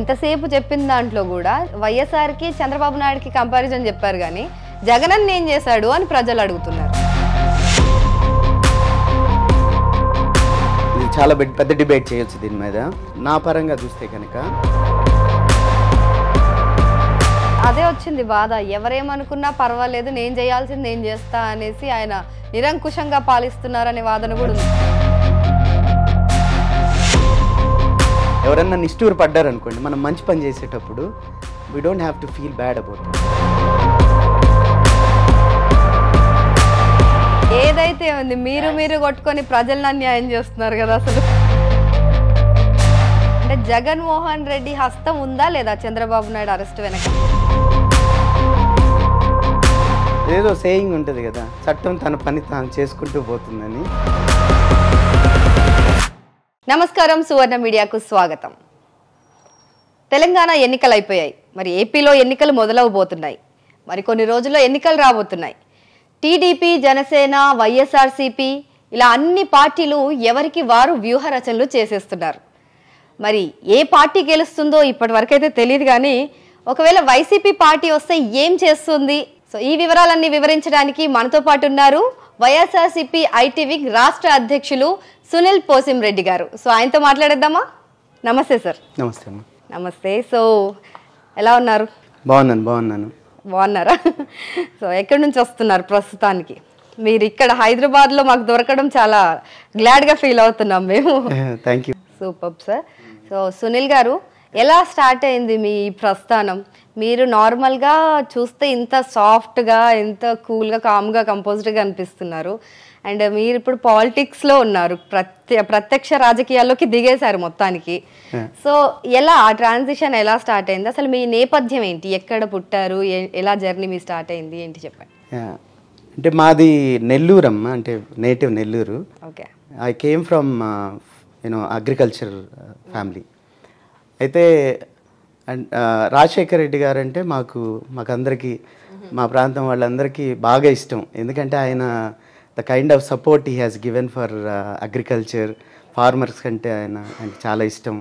ఇంతసేపు చెప్పిన దాంట్లో కూడా వైఎస్ఆర్కి చంద్రబాబు నాయుడుకి కంపారిజన్ చెప్పారు కానీ జగనన్న ఏం చేశాడు అని ప్రజలు అడుగుతున్నారు. చాలా పెద్ద డిబేట్ చేయొచ్చు దీని మీద. నా పరంగా చూస్తే కనుక అదే వచ్చింది బాధ. ఎవరేమనుకున్నా పర్వాలేదు, నేను చేయాల్సింది నేను చేస్తా అనేసి ఆయన నిరంకుశంగా పాలిస్తున్నారనే వాదన కూడా ఉంది. ఎవరన్నా నిష్ఠూరు పడ్డారు అనుకోండి, మనం మంచి పని చేసేటప్పుడు we don't have to feel bad about it. ఏదైతే ఉంది మీరు కొట్టుకొని ప్రజలను అన్యాయం చేస్తున్నారు కదా. అసలు అంటే జగన్మోహన్ రెడ్డి హస్తం ఉందా లేదా చంద్రబాబు నాయుడు అరెస్ట్ వెనక? ఏదో సేయింగ్ ఉంటుంది కదా, చట్టం తన పని తాను చేసుకుంటూ పోతుందని. నమస్కారం, సువర్ణ మీడియాకు స్వాగతం. తెలంగాణ ఎన్నికలు అయిపోయాయి, మరి ఏపీలో ఎన్నికలు మొదలవబోతున్నాయి, మరి కొన్ని రోజుల్లో ఎన్నికలు రాబోతున్నాయి. టీడీపీ, జనసేన, వైఎస్ఆర్సీపీ ఇలా అన్ని పార్టీలు ఎవరికి వారు వ్యూహ రచనలు చేసేస్తున్నారు. మరి ఏ పార్టీ గెలుస్తుందో ఇప్పటి వరకైతే తెలియదు, కానీ ఒకవేళ వైసీపీ పార్టీ వస్తే ఏం చేస్తుంది? సో ఈ వివరాలన్నీ వివరించడానికి మనతో పాటు ఉన్నారు వైఎస్ఆర్సీపీ ఐటీ వింగ్ రాష్ట్ర అధ్యక్షులు సునీల్ పోసింరెడ్డి గారు. సో ఆయనతో మాట్లాడేద్దామా? నమస్తే సార్. నమస్తే అమ్మా. నమస్తే. సో ఎలా ఉన్నారు? బాగున్నాను. బాగున్నారా? సో ఎక్కడి నుంచి వస్తున్నారు ప్రస్తుతానికి? మీరు ఇక్కడ హైదరాబాద్లో మాకు దొరకడం చాలా గ్లాడ్గా ఫీల్ అవుతున్నాం మేము. Thank you. Super sir. So Sunil గారు, ఎలా స్టార్ట్ అయింది మీ ప్రస్థానం? మీరు నార్మల్గా చూస్తే ఇంత సాఫ్ట్గా, ఇంత కూల్గా, కామ్గా, కంపోజ్డ్గా అనిపిస్తున్నారు. అండ్ మీరు ఇప్పుడు పాలిటిక్స్లో ఉన్నారు, ప్రత్యక్ష రాజకీయాల్లోకి దిగేశారు మొత్తానికి. సో ఎలా ఆ ట్రాన్సిషన్ ఎలా స్టార్ట్ అయింది? అసలు మీ నేపథ్యం ఏంటి? ఎక్కడ పుట్టారు? ఎలా జర్నీ మీ స్టార్ట్ అయింది ఏంటి చెప్పండి. అంటే మాది నెల్లూరు అమ్మ, అంటే native Nellore. Okay. I came from agriculture family. అయితే రాజశేఖర్ రెడ్డి గారు అంటే మాకందరికీ, మా ప్రాంతం వాళ్ళందరికీ బాగా ఇష్టం. ఎందుకంటే ఆయన the kind of support he has given for agriculture, farmers కంటే ఆయనకి చాలా ఇష్టం.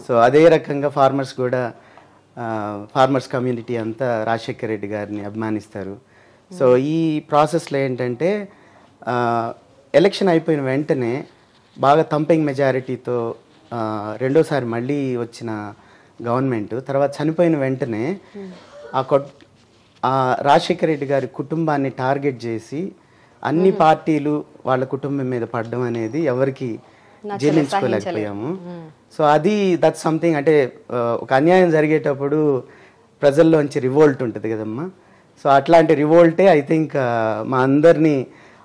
సో అదే రకంగా ఫార్మర్స్ కూడా, ఫార్మర్స్ కమ్యూనిటీ అంతా రాజశేఖర్ రెడ్డి గారిని అభిమానిస్తారు. సో ఈ ప్రాసెస్లో ఏంటంటే ఎలక్షన్ అయిపోయిన వెంటనే బాగా థంపింగ్ మెజారిటీతో రెండోసారి మళ్ళీ వచ్చిన గవర్నమెంట్ తర్వాత చనిపోయిన వెంటనే ఆ రాజశేఖర రెడ్డి గారి కుటుంబాన్ని టార్గెట్ చేసి అన్ని పార్టీలు వాళ్ళ కుటుంబం మీద పడడం అనేది ఎవరికి జీర్ణించుకోలేకపోయాము. సో అది దట్స్ సంథింగ్. అంటే ఒక అన్యాయం జరిగేటప్పుడు ప్రజల్లోంచి రివోల్ట్ ఉంటుంది కదమ్మా. సో అట్లాంటి రివోల్టే ఐ థింక్ మా అందరినీ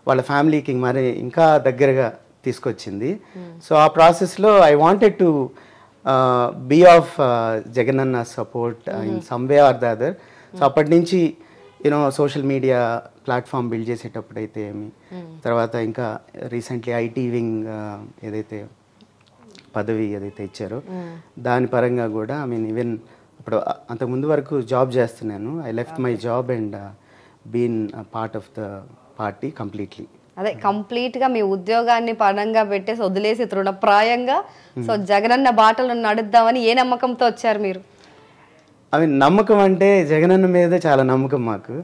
వాళ్ళ ఫ్యామిలీకి మరి ఇంకా దగ్గరగా తీసుకొచ్చింది. సో ఆ ప్రాసెస్లో I wanted to be of Jagananna support in some way or the other. So అప్పటి నుంచి సోషల్ మీడియా ప్లాట్ఫామ్ బిల్డ్ చేసేటప్పుడు అయితే ఏమి, తర్వాత ఇంకా రీసెంట్లీ ఐటీ వింగ్ ఏదైతే పదవి ఏదైతే ఇచ్చారో దాని పరంగా కూడా ఈవెన్ ఇప్పుడు అంతకుముందు వరకు జాబ్ చేస్తున్నాను. I left my job and been part of the party completely. అదే కంప్లీట్గా మీ ఉద్యోగాన్ని పరంగా పెట్టేసి వదిలేసి తృణప్రాయంగా సో జగనన్న బాటలు నడుద్దామని ఏ నమ్మకంతో వచ్చారు మీరు? నమ్మకం అంటే జగనన్న మీద చాలా నమ్మకం మాకు.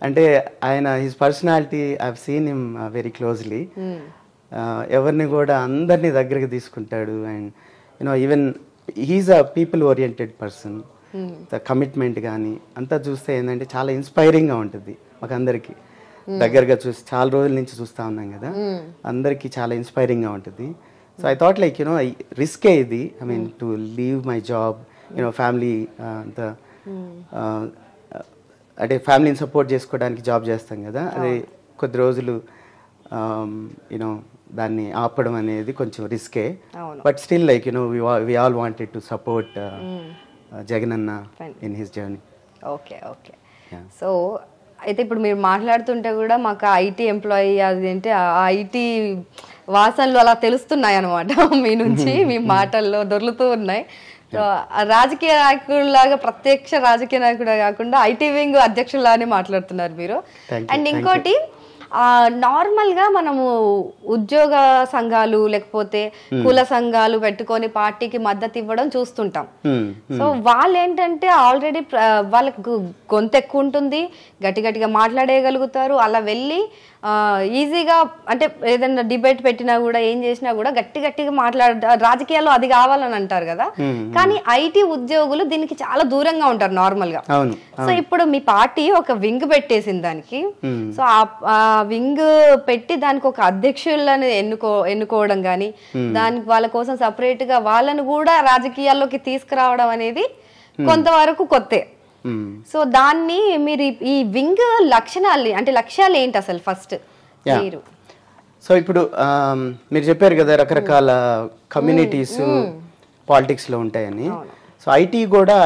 అంటే ఆయన his personality I have seen him very closely. ఎవరిని కూడా అందరినీ దగ్గరికి తీసుకుంటాడు. And even he's a people oriented person. Commitment కానీ అంతా చూస్తే ఏంటంటే చాలా ఇన్స్పైరింగ్గా ఉంటుంది మాకు అందరికీ. దగ్గరగా చూసి చాలా రోజుల నుంచి చూస్తూ ఉన్నాం కదా, అందరికీ చాలా ఇన్స్పైరింగ్గా ఉంటుంది. సో ఐ థాట్ లైక్ రిస్కే ఇది. To leave my job, family అంతా అంటే ఫ్యామిలీని సపోర్ట్ చేసుకోవడానికి జాబ్ చేస్తాం కదా, అది కొద్ది రోజులు దాన్ని ఆపడం అనేది కొంచెం రిస్కే. But still like we all wanted to support Jagananna in his journey. Okay. So అయితే ఇప్పుడు మీరు మాట్లాడుతుంటే కూడా మాకు ఐటీ ఎంప్లాయీ అదేంటి ఆ ఐటీ వాసనలు అలా తెలుస్తున్నాయి అనమాట మీ నుంచి, మీ మాటల్లో దొర్లుతూ ఉన్నాయి. సో రాజకీయ నాయకుడిలాగా, ప్రత్యక్ష రాజకీయ నాయకుడు కాకుండా ఐటీ వింగ్ అధ్యక్షులానే మాట్లాడుతున్నారు మీరు. అండ్ ఇంకోటి నార్మల్ గా మనము ఉద్యోగ సంఘాలు లేకపోతే కుల సంఘాలు పెట్టుకొని పార్టీకి మద్దతు ఇవ్వడం చూస్తుంటాం. సో వాళ్ళు ఏంటంటే ఆల్రెడీ వాళ్ళకు గొంతు ఎక్కువ ఉంటుంది, గట్టిగా మాట్లాడేయగలుగుతారు. అలా వెళ్ళి ఈజీగా అంటే ఏదైనా డిబేట్ పెట్టినా కూడా ఏం చేసినా కూడా గట్టిగా రాజకీయాల్లో అది కావాలని అంటారు కదా. కానీ ఐటీ ఉద్యోగులు దీనికి చాలా దూరంగా ఉంటారు నార్మల్ గా. సో ఇప్పుడు మీ పార్టీ ఒక వింగ్ పెట్టేసింది దానికి. సో ఆ వింగ్ పెట్టి దానికి ఒక అధ్యక్షులను ఎన్నుకోవడం కానీ దానికి వాళ్ళ కోసం సపరేట్ గా వాళ్ళను కూడా రాజకీయాల్లోకి తీసుకురావడం అనేది కొంతవరకు కొత్తే. సో దాన్ని మీరు ఈ వింగ్ లక్ష్యాలు ఏంటి అసలు ఫస్ట్ మీరు? సో ఇప్పుడు మీరు చెప్పారు కదా రకరకాల కమ్యూనిటీస్ పాలిటిక్స్ లో ఉంటాయని. సో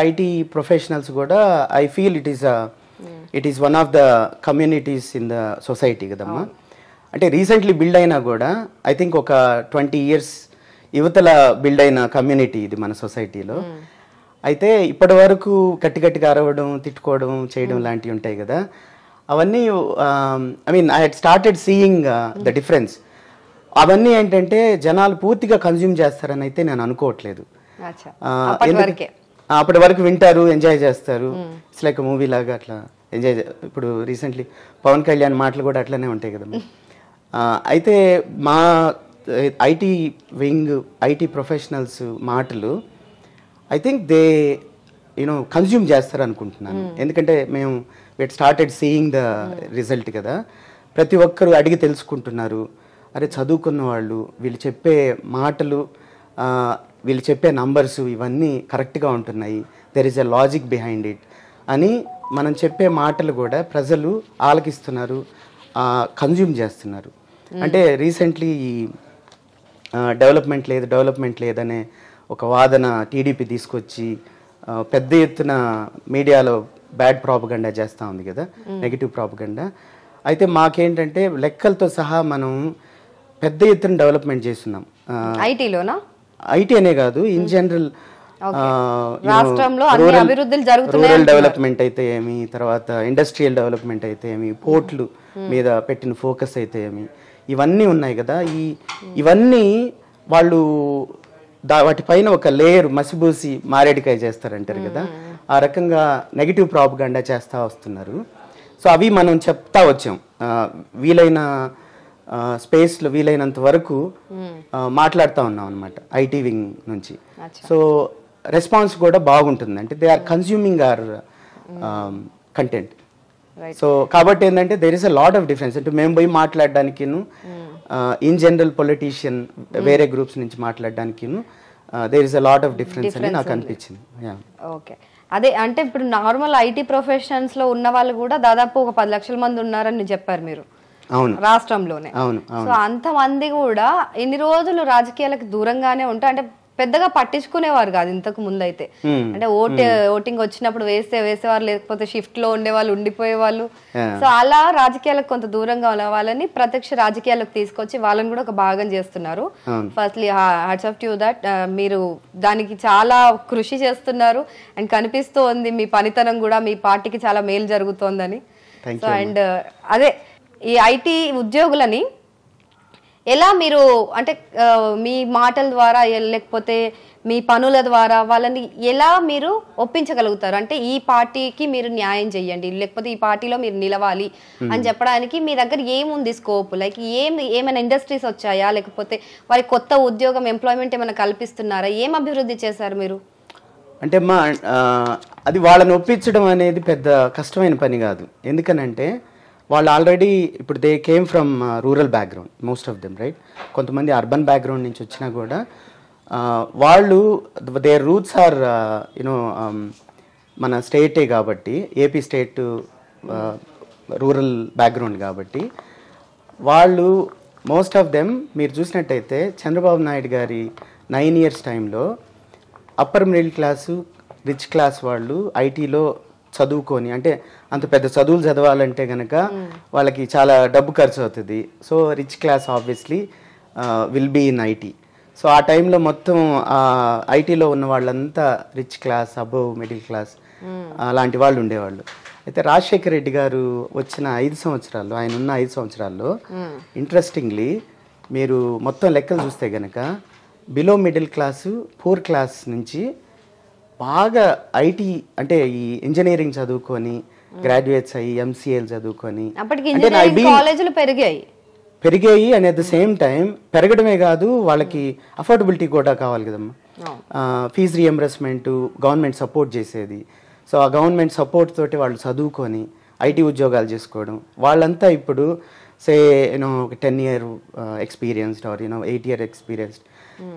ఐటీ ప్రొఫెషనల్స్ కూడా I feel it is one of the communities in the society కదమ్మా. అంటే రీసెంట్లీ బిల్డ్ అయినా కూడా ఐ థింక్ ఒక 20 years యువతల బిల్డ్ అయిన కమ్యూనిటీ ఇది మన సొసైటీలో. అయితే ఇప్పటి వరకు గట్టిగా అరవడం, తిట్టుకోవడం, చేయడం లాంటివి ఉంటాయి కదా, అవన్నీ I head started seeing the difference. అవన్నీ ఏంటంటే జనాలు పూర్తిగా కన్జ్యూమ్ చేస్తారని అయితే నేను అనుకోవట్లేదు. అప్పటి వరకు వింటారు, ఎంజాయ్ చేస్తారు. ఇట్స్ లైక్ మూవీ లాగా అట్లా ఎంజాయ్. ఇప్పుడు రీసెంట్లీ పవన్ కళ్యాణ్ మాటలు కూడా అట్లనే ఉంటాయి కదమ్మా. అయితే మా ఐటీ వింగ్, ఐటీ ప్రొఫెషనల్స్ మాటలు ఐ థింక్ దే కన్జ్యూమ్ చేస్తారు అనుకుంటున్నాను. ఎందుకంటే మేము స్టార్టెడ్ సీయింగ్ ద రిజల్ట్ కదా. ప్రతి ఒక్కరు అడిగి తెలుసుకుంటున్నారు, అరే చదువుకున్న వాళ్ళు వీళ్ళు చెప్పే మాటలు, వీళ్ళు చెప్పే నంబర్స్ ఇవన్నీ కరెక్ట్గా ఉంటున్నాయి, there is a logic behind it అని మనం చెప్పే మాటలు కూడా ప్రజలు ఆలకిస్తున్నారు, కన్జ్యూమ్ చేస్తున్నారు. అంటే రీసెంట్లీ ఈ డెవలప్మెంట్ లేదనే ఒక వాదన టీడీపీ తీసుకొచ్చి పెద్ద ఎత్తున మీడియాలో బ్యాడ్ ప్రాపగండా చేస్తూ ఉంది కదా, నెగిటివ్ ప్రాపగండా. అయితే మాకేంటంటే లెక్కలతో సహా మనం పెద్ద ఎత్తున డెవలప్మెంట్ చేస్తున్నాం ఐటీలోనా. ఐటీ అనే కాదు, ఇన్ జనరల్ రూరల్ డెవలప్మెంట్ అయితే ఏమి, తర్వాత ఇండస్ట్రియల్ డెవలప్మెంట్ అయితే ఏమి, పోర్ట్లు మీద పెట్టిన ఫోకస్ అయితే ఏమి, ఇవన్నీ ఉన్నాయి కదా. ఇవన్నీ వాళ్ళు వాటిపైన ఒక లేయర్ మసిబూసి మారేడికాయ చేస్తారంటారు కదా, ఆ రకంగా నెగిటివ్ ప్రాపగండా చేస్తూ వస్తున్నారు. సో అవి మనం చెప్తా వచ్చాం, వీలైన స్పేస్లో వీలైనంత వరకు మాట్లాడుతూ ఉన్నాం అనమాట ఐటీ వింగ్ నుంచి. సో రెస్పాన్స్ కూడా బాగుంటుంది, అంటే they are consuming our content. So కాబట్టి ఏంటంటే there is a lot of difference. అంటే మేము పోయి మాట్లాడడానికి ఇన్ జనరల్ పొలిటీషియన్ వేరే గ్రూప్స్ నుంచి మాట్లాడడానికి there is a lot of difference అని నాకు అనిపించింది. ఓకే, అదే అంటే ఇప్పుడు నార్మల్ ఐటీ ప్రొఫెషన్స్ లో ఉన్న వాళ్ళు కూడా దాదాపు ఒక 10 లక్షల మంది ఉన్నారని చెప్పారు మీరు. అవును, రాష్ట్రంలోనే. సో అంతమంది కూడా ఇన్ని రోజులు రాజకీయాలకు దూరంగానే ఉంటా, అంటే పెద్దగా పట్టించుకునేవారు కాదు ఇంతకు ముందు అయితే. అంటే ఓటింగ్ వచ్చినప్పుడు వేసేవారు, లేకపోతే షిఫ్ట్ లో ఉండేవాళ్ళు, ఉండిపోయేవాళ్ళు. సో అలా రాజకీయాలకు కొంత దూరంగా ఉన్న వాళ్ళని ప్రత్యక్ష రాజకీయాలకు తీసుకొచ్చి వాళ్ళని కూడా ఒక భాగం చేస్తున్నారు. Firstly hats off to that. మీరు దానికి చాలా కృషి చేస్తున్నారు అండ్ కనిపిస్తోంది మీ పనితనం కూడా, మీ పార్టీకి చాలా మేలు జరుగుతోందని. సో అండ్ అదే ఈ ఐటీ ఉద్యోగులని ఎలా మీరు అంటే మీ మాటల ద్వారా లేకపోతే మీ పనుల ద్వారా వాళ్ళని ఎలా మీరు ఒప్పించగలుగుతారు? అంటే ఈ పార్టీకి మీరు న్యాయం చెయ్యండి, లేకపోతే ఈ పార్టీలో మీరు నిలవాలి అని చెప్పడానికి మీ దగ్గర ఏముంది స్కోప్? లైక్ ఏమైనా ఇండస్ట్రీస్ వచ్చాయా, లేకపోతే వారి కొత్త ఉద్యోగం ఎంప్లాయ్మెంట్ ఏమైనా కల్పిస్తున్నారా? ఏం అభివృద్ధి చేశారు మీరు? అంటే అది వాళ్ళని ఒప్పించడం అనేది పెద్ద కష్టమైన పని కాదు. ఎందుకనంటే వాళ్ళు ఆల్రెడీ ఇప్పుడు they came from rural background, most of them, right? కొంతమంది అర్బన్ బ్యాక్గ్రౌండ్ నుంచి వచ్చినా కూడా వాళ్ళు దేర్ రూట్స్ ఆర్ మన స్టేటే కాబట్టి, ఏపీ స్టేట్ రూరల్ బ్యాక్గ్రౌండ్ కాబట్టి వాళ్ళు మోస్ట్ ఆఫ్ దెమ్ మీరు చూసినట్టయితే చంద్రబాబు నాయుడు గారి 9 years టైంలో upper middle class, rich class వాళ్ళు ఐటీలో చదువుకొని, అంటే అంత పెద్ద చదువులు చదవాలంటే కనుక వాళ్ళకి చాలా డబ్బు ఖర్చు అవుతుంది. So rich class obviously will be in IT. So ఆ టైంలో మొత్తం ఐటీలో ఉన్న వాళ్ళంతా rich class, above middle class అలాంటి వాళ్ళు ఉండేవాళ్ళు. అయితే రాజశేఖర రెడ్డి గారు వచ్చిన 5 సంవత్సరాల్లో, ఆయన ఉన్న 5 సంవత్సరాల్లో ఇంట్రెస్టింగ్లీ మీరు మొత్తం లెక్కలు చూస్తే కనుక below middle class, poor class నుంచి బాగా ఐటీ అంటే ఈ ఇంజనీరింగ్ చదువుకొని గ్రాడ్యుయేట్స్ అయ్యి ఎంసీఏలు చదువుకొని పెరిగాయి and at the same time పెరగడమే కాదు, వాళ్ళకి అఫోర్డబిలిటీ కూడా కావాలి కదమ్మా. ఫీజు రియంబర్స్మెంట్ గవర్నమెంట్ సపోర్ట్ చేసేది. సో ఆ గవర్నమెంట్ సపోర్ట్ తోటి వాళ్ళు చదువుకొని ఐటీ ఉద్యోగాలు చేసుకోవడం. వాళ్ళంతా ఇప్పుడు సే ఒక 10 year experienced or 8 year experienced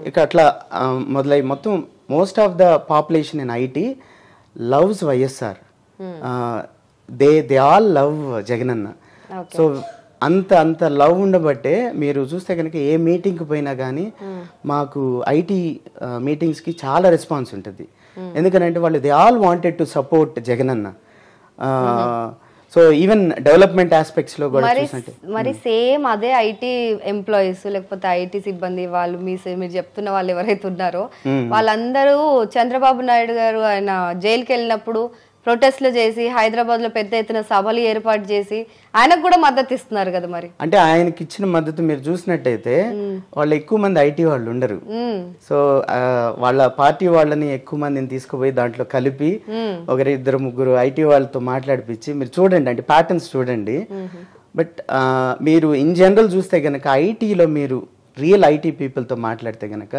ఇక అట్లా మొదలై మొత్తం most of the population in IT loves YSR. They all love Jagananna. So అంత లవ్ ఉండబట్టే మీరు చూస్తే కనుక ఏ మీటింగ్కి పోయినా కానీ మాకు ఐటీ మీటింగ్స్కి చాలా రెస్పాన్స్ ఉంటుంది. ఎందుకంటే వాళ్ళు they all wanted to support Jagananna. So even development aspects లో కూడా మరి సేమ్ అదే ఐటీ ఎంప్లాయీస్ లేకపోతే ఐటీ సిబ్బంది వాళ్ళు మీరు చెప్తున్న వాళ్ళు ఎవరైతే ఉన్నారో వాళ్ళందరూ చంద్రబాబు నాయుడు గారు ఆయన జైలుకి వెళ్ళినప్పుడు ప్రొటెస్ట్లు చేసి హైదరాబాద్ లో పెద్ద ఎత్తున సభలు ఏర్పాటు చేసి ఆయనకు కూడా మద్దతు ఇస్తున్నారు కదా. మరి అంటే ఆయనకి ఇచ్చిన మద్దతు మీరు చూసినట్టయితే వాళ్ళు ఎక్కువ మంది ఐటీ వాళ్ళు ఉండరు. సో వాళ్ళ పార్టీ వాళ్ళని ఎక్కువ మందిని తీసుకుపోయి దాంట్లో కలిపి 1-2-3 ఐటీ వాళ్ళతో మాట్లాడిపించి మీరు చూడండి, అంటే ప్యాటర్న్స్ చూడండి. బట్ మీరు ఇన్ జనరల్ చూస్తే గనక ఐటీలో మీరు రియల్ ఐటీ పీపుల్తో మాట్లాడితే గనక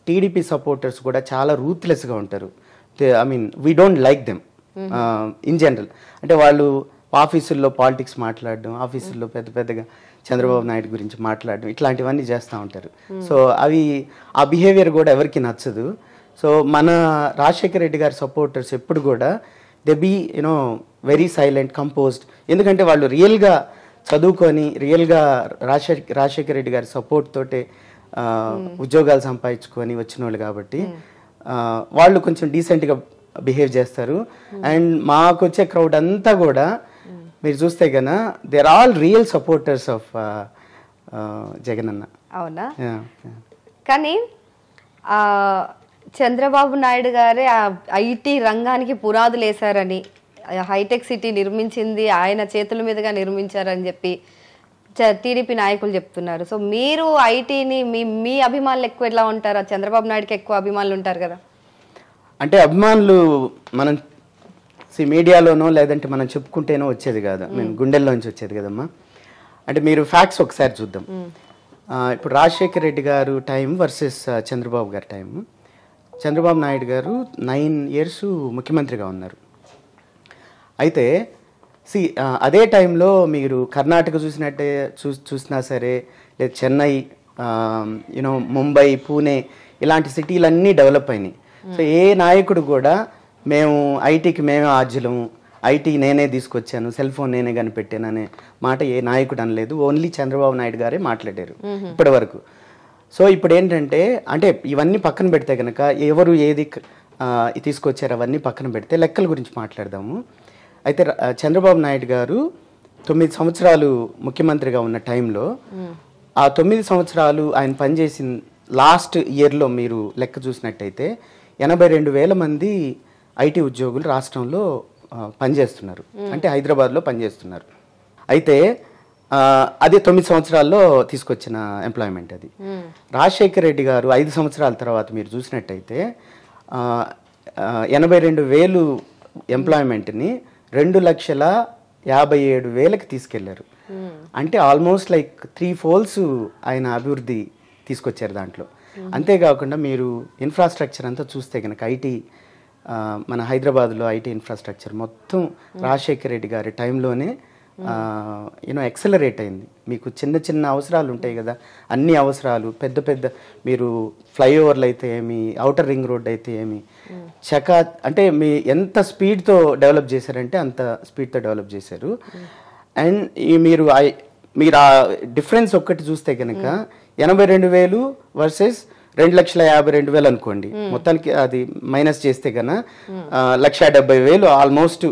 టీడీపీ సపోర్టర్స్ కూడా చాలా రూత్లెస్గా ఉంటారు. I mean we don't like them in general. అంటే వాళ్ళు ఆఫీసుల్లో పాలిటిక్స్ మాట్లాడడం, ఆఫీసుల్లో పెద్దగా చంద్రబాబు నాయుడు గురించి మాట్లాడడం, ఇట్లాంటివన్నీ చేస్తూ ఉంటారు. సో ఆ బిహేవియర్ కూడా ఎవరికి నచ్చదు. సో మన రాజశేఖర రెడ్డి గారి సపోర్టర్స్ ఎప్పుడు కూడా they be very silent, composed. ఎందుకంటే వాళ్ళు రియల్గా చదువుకొని రియల్గా రాజశేఖర రెడ్డి గారి సపోర్ట్ తోటే ఉద్యోగాలు సంపాదించుకొని వచ్చిన వాళ్ళు కాబట్టి వాళ్ళు కొంచెం డీసెంట్గా బిహేవ్ చేస్తారు. అండ్ మాకు వచ్చే క్రౌడ్ అంతా కూడా మీరు చూస్తే కన్నా there all real supporters of Jagananna. అవునా? కానీ చంద్రబాబు నాయుడు గారే ఐటీ రంగానికి పునాదులు వేశారని, హైటెక్ సిటీ నిర్మించింది ఆయన చేతుల మీదుగా నిర్మించారని చెప్పి టీడీపీ నాయకులు చెప్తున్నారు. సో మీరు ఐటీని మీ అభిమానులు ఎక్కువ ఎట్లా ఉంటారా? చంద్రబాబు నాయుడుకి ఎక్కువ అభిమానులు ఉంటారు కదా. అంటే అభిమానులు మనం మీడియాలోనో లేదంటే మనం చెప్పుకుంటేనో వచ్చేది కాదు, మేము గుండెల్లోంచి వచ్చేది కదమ్మా. అంటే మీరు ఫ్యాక్ట్స్ ఒకసారి చూద్దాం. ఇప్పుడు రాజశేఖర రెడ్డి గారు టైం వర్సెస్ చంద్రబాబు గారి టైం. చంద్రబాబు నాయుడు గారు 9 years ముఖ్యమంత్రిగా ఉన్నారు. అయితే అదే టైంలో మీరు కర్ణాటక చూసినట్టే చూసినా సరే, లేదా చెన్నై, ముంబై, పూణే ఇలాంటి సిటీలన్నీ డెవలప్ అయినాయి. సో ఏ నాయకుడు కూడా మేము ఐటీకి మేమే ఆద్యులము, ఐటీ నేనే తీసుకొచ్చాను, సెల్ ఫోన్ నేనే కనిపెట్టాను అనే మాట ఏ నాయకుడు అనలేదు. ఓన్లీ చంద్రబాబు నాయుడు గారే మాట్లాడారు ఇప్పటి వరకు. సో ఇప్పుడు ఏంటంటే, అంటే ఇవన్నీ పక్కన పెడితే కనుక ఎవరు ఏది తీసుకొచ్చారు అవన్నీ పక్కన పెడితే లెక్కల గురించి మాట్లాడదాము. అయితే చంద్రబాబు నాయుడు గారు 9 సంవత్సరాలు ముఖ్యమంత్రిగా ఉన్న టైంలో ఆ 9 సంవత్సరాలు ఆయన పనిచేసిన లాస్ట్ ఇయర్లో మీరు లెక్క చూసినట్టయితే 82,000 మంది ఐటీ ఉద్యోగులు రాష్ట్రంలో పనిచేస్తున్నారు, అంటే హైదరాబాద్లో పనిచేస్తున్నారు. అయితే అది 9 సంవత్సరాల్లో తీసుకొచ్చిన ఎంప్లాయ్మెంట్. అది రాజశేఖర రెడ్డి గారు 5 సంవత్సరాల తర్వాత మీరు చూసినట్టయితే 82,000 ఎంప్లాయ్మెంట్ని 2,57,000కి తీసుకెళ్లారు. అంటే ఆల్మోస్ట్ లైక్ 3 folds ఆయన అభివృద్ధి తీసుకొచ్చారు దాంట్లో. అంతేకాకుండా మీరు ఇన్ఫ్రాస్ట్రక్చర్ అంతా చూస్తే కనుక ఐటీ మన హైదరాబాద్లో ఐటీ ఇన్ఫ్రాస్ట్రక్చర్ మొత్తం రాజశేఖర రెడ్డి గారి టైంలోనే ఎక్సలరేట్ అయింది. మీకు చిన్న చిన్న అవసరాలు ఉంటాయి కదా, అన్ని అవసరాలు పెద్ద మీరు ఫ్లైఓవర్లు అయితే ఏమి, ఔటర్ రింగ్ రోడ్ అయితే ఏమి, అంటే మీ ఎంత స్పీడ్తో డెవలప్ చేశారంటే అంత స్పీడ్తో డెవలప్ చేశారు. అండ్ మీరు ఆ డిఫరెన్స్ ఒక్కటి చూస్తే కనుక 82,000 వర్సెస్ 2,52,000 అనుకోండి, మొత్తానికి అది మైనస్ చేస్తే కన్నా 1,70,000 ఆల్మోస్ట్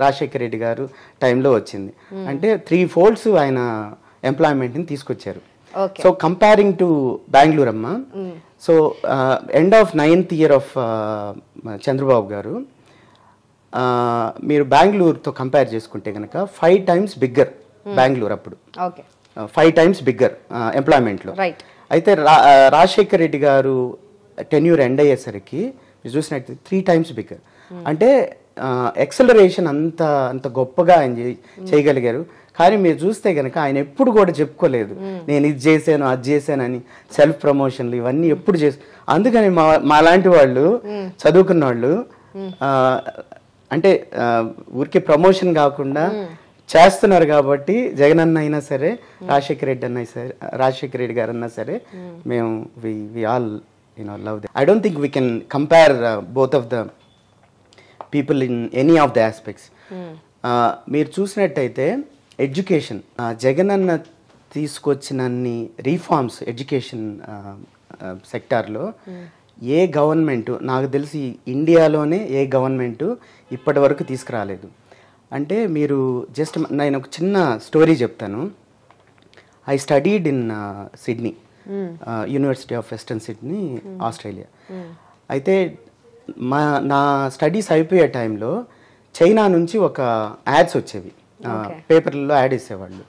రాజశేఖర రెడ్డి గారు టైంలో వచ్చింది. అంటే 3 folds ఆయన ఎంప్లాయ్మెంట్ని తీసుకొచ్చారు. సో కంపేరింగ్ టు బెంగళూరు అమ్మ, so end of 9th year of Chandrababu గారు మీరు బెంగళూరుతో కంపేర్ చేసుకుంటే కనుక 5 times బిగ్గర్ బెంగళూరు అప్పుడు. ఓకే. 5 times బిగ్గర్ ఎంప్లాయ్మెంట్లో. రైట్. అయితే రాజశేఖర్ రెడ్డి గారు టెన్యూర్ ఎండ్ అయ్యేసరికి మీరు చూసినట్టు 3 times బిగ్గర్. అంటే ఎక్సలరేషన్ అంత గొప్పగా ఆయన చేయగలిగారు. కానీ మీరు చూస్తే కనుక ఆయన ఎప్పుడు కూడా చెప్పుకోలేదు నేను ఇది చేశాను అది చేశానని. సెల్ఫ్ ప్రమోషన్లు ఇవన్నీ ఎప్పుడు అందుకని మా లాంటి వాళ్ళు చదువుకున్న వాళ్ళు అంటే ఊరికే ప్రమోషన్ కాకుండా చేస్తున్నారు కాబట్టి జగన్ అన్న అయినా సరే రాజశేఖర రెడ్డి గారు అన్నా సరే మేము we all love them. I don't think we can compare both of the people in any of the aspects. మీరు చూసినట్టయితే ఎడ్యుకేషన్ జగన్ అన్న తీసుకొచ్చినన్ని రీఫార్మ్స్ ఎడ్యుకేషన్ సెక్టార్లో ఏ గవర్నమెంట్ నాకు తెలిసి ఇండియాలోనే ఏ గవర్నమెంట్ ఇప్పటి వరకు తీసుకురాలేదు. అంటే మీరు జస్ట్ నేను ఒక చిన్న స్టోరీ చెప్తాను. I studied in Sydney, university of western Sydney, Australia. అయితే నా స్టడీస్ అయిపోయే టైంలో చైనా నుంచి ఒక యాడ్స్ వచ్చేవి, పేపర్లలో యాడ్ వేసేవాళ్ళు.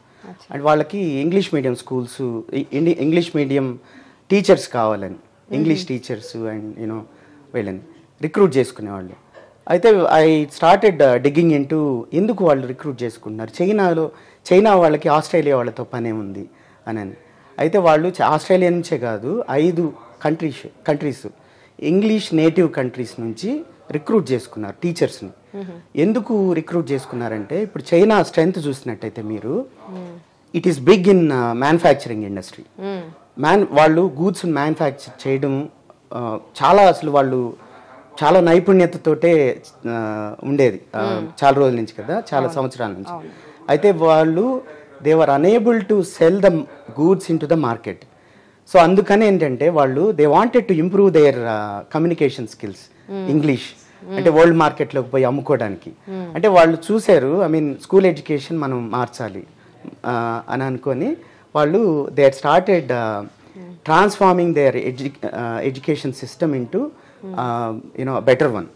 అండ్ వాళ్ళకి English medium schools, English medium teachers కావాలని, ఇంగ్లీష్ టీచర్స్ అండ్ వీళ్ళని రిక్రూట్ చేసుకునేవాళ్ళు. అయితే ఐ స్టార్టెడ్ డిగ్గింగ్ ఇంటూ ఎందుకు వాళ్ళు రిక్రూట్ చేసుకుంటున్నారు, చైనా వాళ్ళకి ఆస్ట్రేలియా వాళ్ళతో పనే ఉంది అని. అయితే వాళ్ళు ఆస్ట్రేలియా నుంచే కాదు 5 కంట్రీస్ ఇంగ్లీష్ నేటివ్ కంట్రీస్ నుంచి రిక్రూట్ చేసుకున్నారు టీచర్స్ని. ఎందుకు రిక్రూట్ చేసుకున్నారంటే ఇప్పుడు చైనా స్ట్రెంగ్త్ చూసినట్టయితే మీరు it is big in manufacturing industry. వాళ్ళు గూడ్స్ మ్యానుఫ్యాక్చర్ చేయడం అసలు వాళ్ళు చాలా నైపుణ్యతతోటే ఉండేది చాలా రోజుల నుంచి కదా, చాలా సంవత్సరాల నుంచి. అయితే వాళ్ళు they were unable to cell the goods in to the market. So అందుకని ఏంటంటే వాళ్ళు they wanted to improve their communication skills, English అంటే వరల్డ్ మార్కెట్లోకి పోయి అమ్ముకోవడానికి. అంటే వాళ్ళు చూశారు స్కూల్ ఎడ్యుకేషన్ మనం మార్చాలి అని అనుకొని వాళ్ళు they started transforming their education system into better one.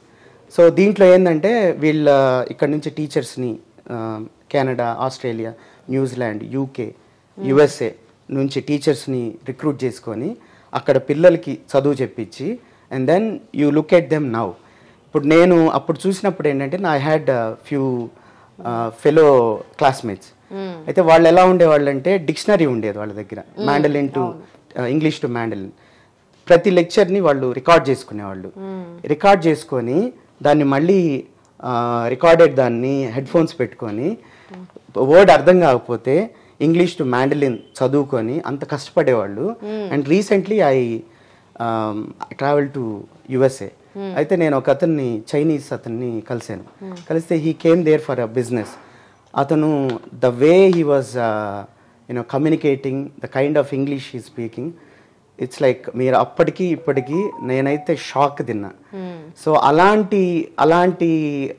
So దీంట్లో ఏంటంటే వీళ్ళ ఇక్కడ నుంచి టీచర్స్ని Canada, Australia, New Zealand, UK, USA నుంచి టీచర్స్ని రిక్రూట్ చేసుకొని అక్కడ పిల్లలకి చదువు చెప్పించి and then you look at them now. ఇప్పుడు నేను అప్పుడు చూసినప్పుడు ఏంటంటే I had few fellow classmates. అయితే వాళ్ళు ఎలా ఉండేవాళ్ళు అంటే డిక్షనరీ ఉండేది వాళ్ళ దగ్గర, Mandarin to English to Mandarin. ప్రతి లెక్చర్ని వాళ్ళు రికార్డ్ చేసుకునేవాళ్ళు. రికార్డ్ చేసుకొని దాన్ని మళ్ళీ రికార్డెడ్ దాన్ని హెడ్ ఫోన్స్ పెట్టుకొని వర్డ్ అర్థం కాకపోతే ఇంగ్లీష్ టు మ్యాండలిన్ చదువుకొని అంత కష్టపడేవాళ్ళు. And recently I travel to USA. అయితే నేను ఒక చైనీస్ అతన్ని కలిస్తే he came there for a business. అతను the way he was communicating, the kind of English he speaking, it's like మీరు అప్పటికి ఇప్పటికీ నేనైతే షాక్ తిన్నా. సో అలాంటి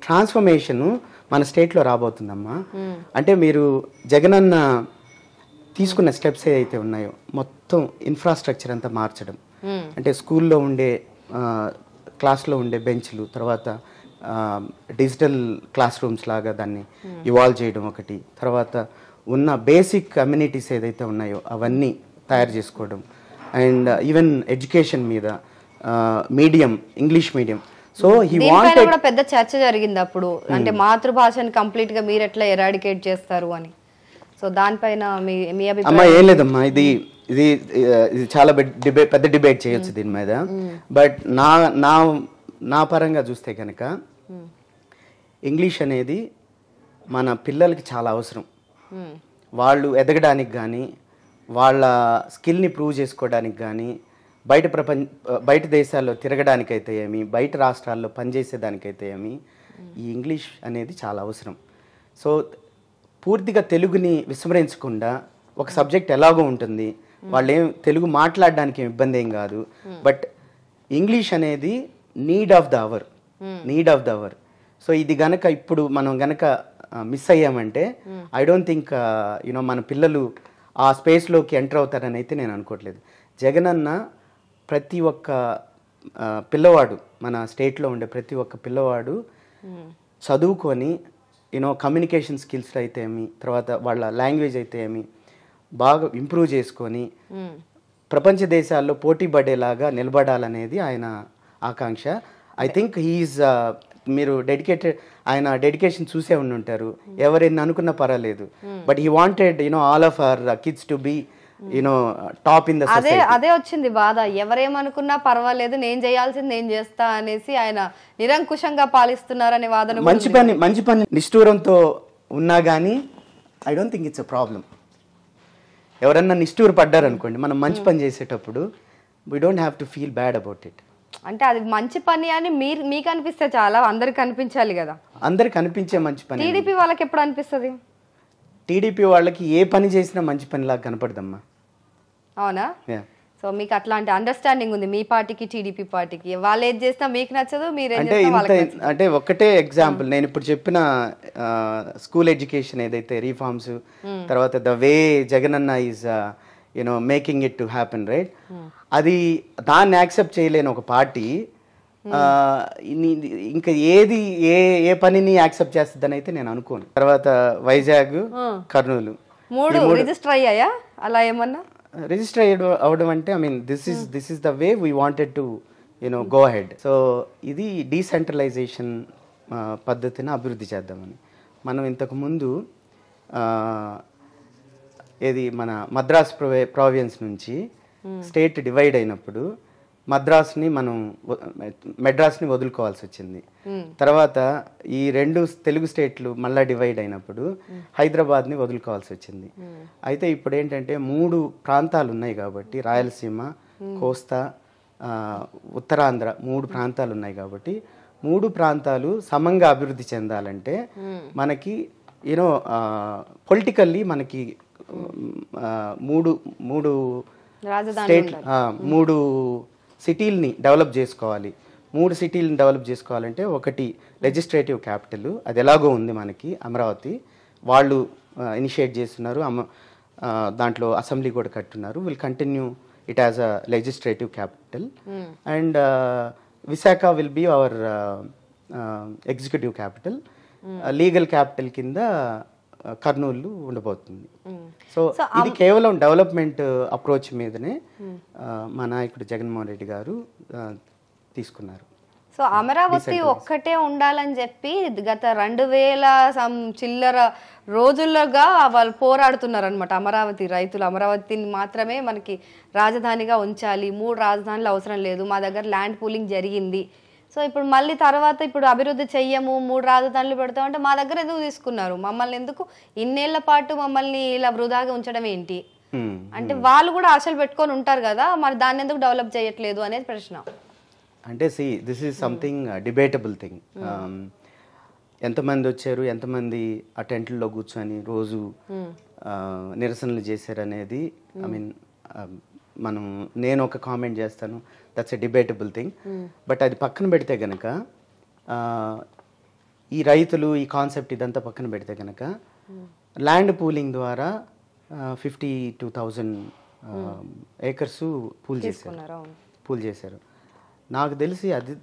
ట్రాన్స్ఫర్మేషన్ మన స్టేట్లో రాబోతుందమ్మా. అంటే మీరు జగనన్న తీసుకున్న స్టెప్స్ ఏదైతే ఉన్నాయో మొత్తం ఇన్ఫ్రాస్ట్రక్చర్ అంతా మార్చడం, అంటే స్కూల్లో ఉండే క్లాస్లో ఉండే బెంచ్లు, తర్వాత డిజిటల్ క్లాస్ రూమ్స్ లాగా దాన్ని ఇవాల్వ్ చేయడం ఒకటి, తర్వాత ఉన్న బేసిక్ కమ్యూనిటీస్ ఏదైతే ఉన్నాయో అవన్నీ తయారు చేసుకోవడం, అండ్ ఈవెన్ ఎడ్యుకేషన్ మీద medium, English medium. So he wanted కూడా పెద్ద చర్చ జరిగింది అప్పుడు, అంటే మాతృభాషను కంప్లీట్ గా మీరు ఎట్లా ఎరాడికేట్ చేస్తారు అని. సో దానిపైన మీ అమ్మా ఏం లేదమ్మా, ఇది చాలా పెద్ద డిబేట్ చేయొచ్చు దీని మీద. బట్ నా పరంగా చూస్తే కనుక ఇంగ్లీష్ అనేది మన పిల్లలకి చాలా అవసరం. వాళ్ళు ఎదగడానికి కానీ, వాళ్ళ స్కిల్ని ప్రూవ్ చేసుకోవడానికి కానీ, బయట దేశాల్లో తిరగడానికైతే ఏమి, బయట రాష్ట్రాల్లో పనిచేసేదానికైతే ఏమి, ఈ ఇంగ్లీష్ అనేది చాలా అవసరం. సో పూర్తిగా తెలుగుని విస్మరించకుండా ఒక సబ్జెక్ట్ ఎలాగో ఉంటుంది, వాళ్ళు తెలుగు మాట్లాడడానికి ఏం ఇబ్బంది ఏం కాదు, బట్ ఇంగ్లీష్ అనేది need of the hour. So ఇది గనక ఇప్పుడు మనం గనక మిస్ అయ్యామంటే ఐ డోంట్ థింక్ మన పిల్లలు ఆ స్పేస్లోకి ఎంటర్ అవుతారని అయితే నేను అనుకోవట్లేదు. జగనన్న ప్రతి ఒక్క పిల్లవాడు, మన స్టేట్లో ఉండే ప్రతి ఒక్క పిల్లవాడు చదువుకొని కమ్యూనికేషన్ స్కిల్స్ అయితే ఏమి, తర్వాత వాళ్ళ లాంగ్వేజ్ అయితే ఏమి బాగా ఇంప్రూవ్ చేసుకొని ప్రపంచ దేశాల్లో పోటీ పడేలాగా నిలబడాలనేది ఆయన ఆకాంక్ష. ఐ థింక్ హీఈస్ మీరు ఆయన డెడికేషన్ చూసే ఉండి ఉంటారు. ఎవరైనా అనుకున్నా పర్వాలేదు, but he wanted all of our kids to be top in the society. అదే వచ్చింది బాధ. ఎవరేమనుకున్నా పర్వాలేదు, నేను చేయాల్సింది నేను చేస్తా అనేసి ఆయన నిరంకుశంగా పాలిస్తున్నారనే వాదన. మంచి పని నిష్ఠూరంతో ఉన్నా కానీ I don't think it's a problem. ఎవరన్నా నిష్ఠూరు పడ్డారనుకోండి, మనం మంచి పని చేసేటప్పుడు we don't have to feel bad about it. అంటే అది మంచి పని అని మీకు అనిపిస్తే చాలా, అందరికి అనిపించాలి కదా. అందరికి అనిపించే మంచి పని. టీడీపీ వాళ్ళకి ఎప్పుడు అనిపిస్తుంది? టీడీపీ వాళ్ళకి ఏ పని చేసినా మంచి పనిలాగా కనపడదమ్మా. అవునా? సో మీకు అట్లాంటి అండర్స్టాండింగ్ ఉంది మీ పార్టీకి టీడీపీ పార్టీకి? వాళ్ళు ఏది చేసినా మీకు నచ్చదు, మీరు అంటే ఒకటే ఎగ్జాంపుల్, నేను ఇప్పుడు చెప్పిన స్కూల్ ఎడ్యుకేషన్ ఏదైతే రీఫార్మ్స్, తర్వాత the way Jagananna is making it to happen, right? అది దాన్ని యాక్సెప్ట్ చేయలేని ఒక పార్టీ ఇంకా ఏ పనిని యాక్సెప్ట్ చేస్తుందని అయితే నేను అనుకోను. తర్వాత వైజాగ్, కర్నూలు 3 రిజిస్టర్ అయ్యాయా? అలా ఏమన్నా రిజిస్టర్ అవ్వడం అంటే this is the way we wanted to go ahead. So ఇది డీసెంట్రలైజేషన్ పద్ధతిని అభివృద్ధి చేద్దామని. మనం ఇంతకుముందు ఏది మన మద్రాస్ ప్రావిన్స్ నుంచి స్టేట్ డివైడ్ అయినప్పుడు మెడ్రాస్ని వదులుకోవాల్సి వచ్చింది. తర్వాత ఈ 2 తెలుగు స్టేట్లు మళ్ళా డివైడ్ అయినప్పుడు హైదరాబాద్ని వదులుకోవాల్సి వచ్చింది. అయితే ఇప్పుడు ఏంటంటే 3 ప్రాంతాలు ఉన్నాయి కాబట్టి, రాయలసీమ, కోస్తా, ఉత్తరాంధ్ర 3 ప్రాంతాలు ఉన్నాయి కాబట్టి 3 ప్రాంతాలు సమంగా అభివృద్ధి చెందాలంటే మనకి పొలిటికల్లీ మనకి 3 స్టేట్ 3 సిటీల్ని డెవలప్ చేసుకోవాలి. 3 సిటీలను డెవలప్ చేసుకోవాలంటే ఒకటి లెజిస్లేటివ్ క్యాపిటల్, అది ఎలాగో ఉంది మనకి అమరావతి, వాళ్ళు ఇనిషియేట్ చేస్తున్నారు, దాంట్లో అసెంబ్లీ కూడా కట్టున్నారు. Will continue it as a legislative capital. And Visakha will be our executive capital. Legal capital కింద కర్నూలు ఉండబోతుంది. సో ఇది కేవలం డెవలప్మెంట్ అప్రోచ్ మీదనే మా నాయకుడు జగన్మోహన్ రెడ్డి గారు తీసుకున్నారు. సో అమరావతి ఒక్కటే ఉండాలని చెప్పి గత 2000 చిల్లర రోజులుగా వాళ్ళు పోరాడుతున్నారు అనమాట. అమరావతి రైతులు అమరావతిని మాత్రమే మనకి రాజధానిగా ఉంచాలి, 3 రాజధానులు అవసరం లేదు, మా దగ్గర ల్యాండ్ పూలింగ్ జరిగింది. సో ఇప్పుడు మళ్ళీ తర్వాత ఇప్పుడు అభివృద్ధి చెయ్యము, 3 రాజధానులు పెడతామంటే మా దగ్గర ఎందుకు తీసుకున్నారు, మమ్మల్ని ఎందుకు ఇన్నేళ్ల పాటు మమ్మల్ని ఇలా వృధాగా ఉంచడం ఏంటి అంటే వాళ్ళు కూడా ఆశలు పెట్టుకొని ఉంటారు కదా, మరి దాన్ని ఎందుకు డెవలప్ చేయట్లేదు అనేది ప్రశ్న. అంటే this is something debatable thing. ఎంతమంది వచ్చారు, ఎంతమంది ఆ టెంట్లలో కూర్చొని రోజు నిరసనలు చేశారు అనేది నేను ఒక కామెంట్ చేస్తాను, that's a debatable thing. But అది పక్కన పెడితే గనక, ఈ రైతులు ఈ కాన్సెప్ట్ ఇదంతా పక్కన పెడితే గనక, ల్యాండ్ పూలింగ్ ద్వారా 52,000 ఏకర్స్ పూల్ చేశారు. నాకు తెలిసి అది